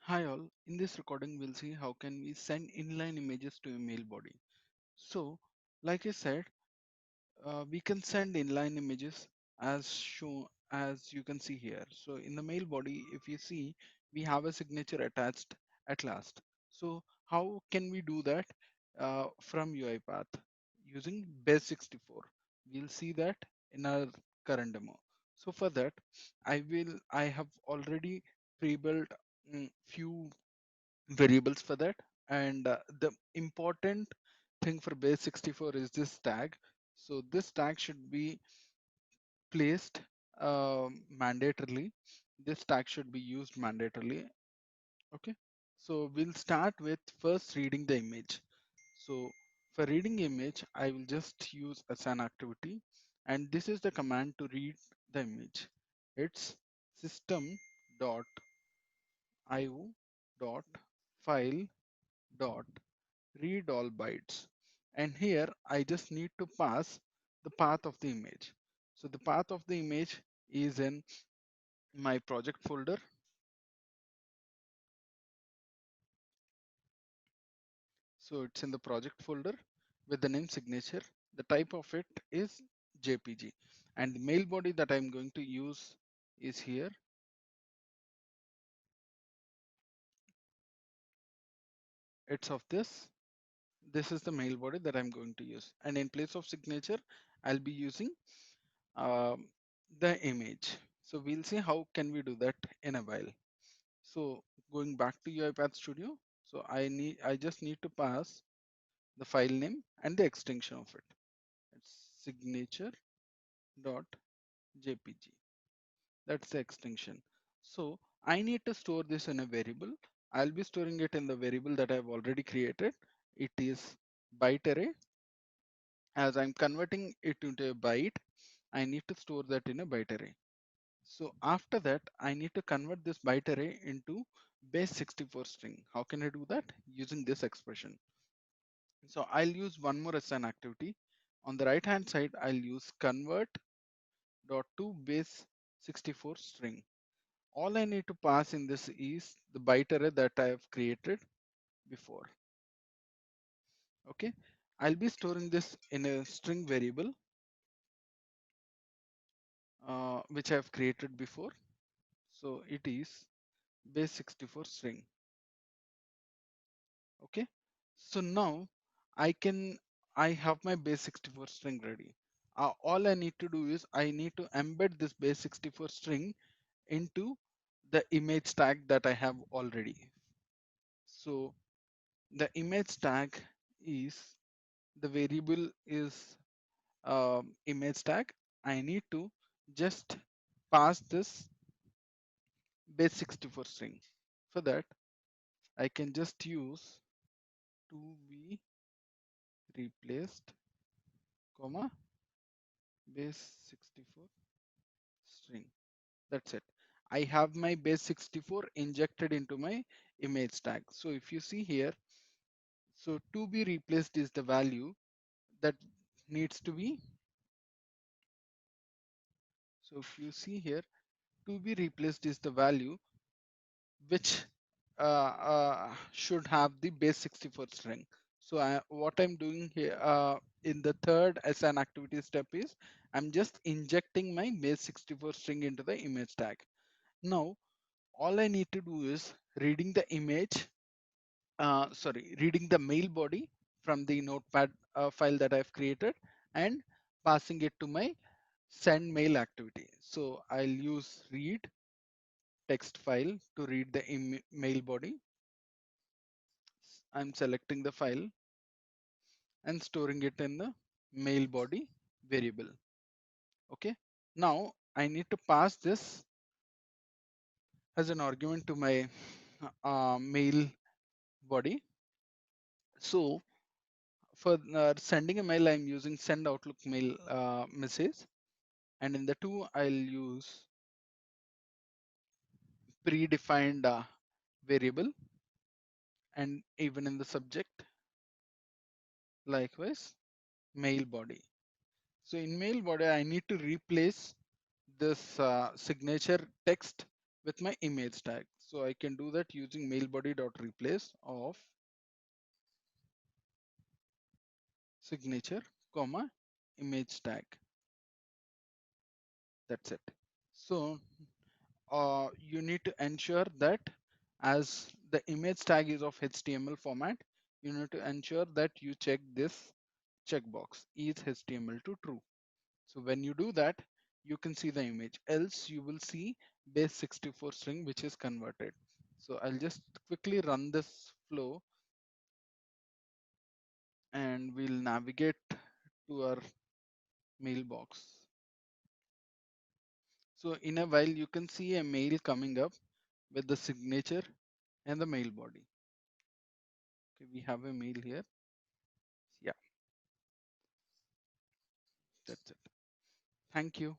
Hi all, in this recording we'll see how can we send inline images to a mail body. So like I said, we can send inline images as shown as you can see here. So in the mail body, if you see, we have a signature attached at last. So how can we do that from UiPath using Base64? We'll see that in our current demo. So for that, I have already pre-built few variables for that, and the important thing for base64 is this tag. So this tag should be placed mandatorily. This tag should be used mandatorily. Okay, so we'll start with first reading the image. So for reading image, I will just use as an activity, and this is the command to read the image. It's system dot io dot file dot read all bytes, and here I just need to pass the path of the image. So the path of the image is in my project folder. So it's in the project folder with the name signature. The type of it is JPG, and the mail body that I'm going to use is here. It's of this is the mail body that I'm going to use, and in place of signature I'll be using um, the image. So we'll see how can we do that in a while. So going back to UiPath Studio, so I just need to pass the file name and the extension of it. It's signature.jpg. That's the extension. So I need to store this in a variable. I'll be storing it in the variable that I've already created. It is byte array. As I'm converting it into a byte, I need to store that in a byte array. So after that, I need to convert this byte array into base64 string. How can I do that? Using this expression. So I'll use one more as an activity. On the right hand side, I'll use convert dot to base64 string. All I need to pass in this is the byte array that I have created before. Okay. I'll be storing this in a string variable, which I have created before. So it is base64 string. Okay, so now I have my base64 string ready. All I need to do is I need to embed this base64 string into the image tag that I have already. So the image tag is the variable is image tag. I need to just pass this base64 string. For that, I can just use to be replaced, comma, base64 string. That's it. I have my base64 injected into my image tag. So if you see here, so to be replaced is the value that needs to be. So if you see here, to be replaced is the value which should have the base64 string. So what I'm doing here in the third as an activity step is I'm just injecting my base64 string into the image tag. Now all I need to do is reading the image, reading the mail body from the notepad file that I've created and passing it to my send mail activity. So I'll use read text file to read the mail body. I'm selecting the file and storing it in the mail body variable. Okay. Now I need to pass this as an argument to my mail body. So for sending a mail, I'm using send Outlook mail message, and in the two, I'll use predefined variable, and even in the subject, likewise mail body. So in mail body, I need to replace this signature text with my image tag. So I can do that using mail body dot replace of signature comma image tag. That's it. So you need to ensure that as the image tag is of HTML format, you need to ensure that you check this checkbox, is HTML to true. So when you do that, you can see the image, else you will see base 64 string which is converted. So I'll just quickly run this flow and we'll navigate to our mailbox. So in a while you can see a mail coming up with the signature and the mail body. Okay, we have a mail here. Yeah, that's it. Thank you.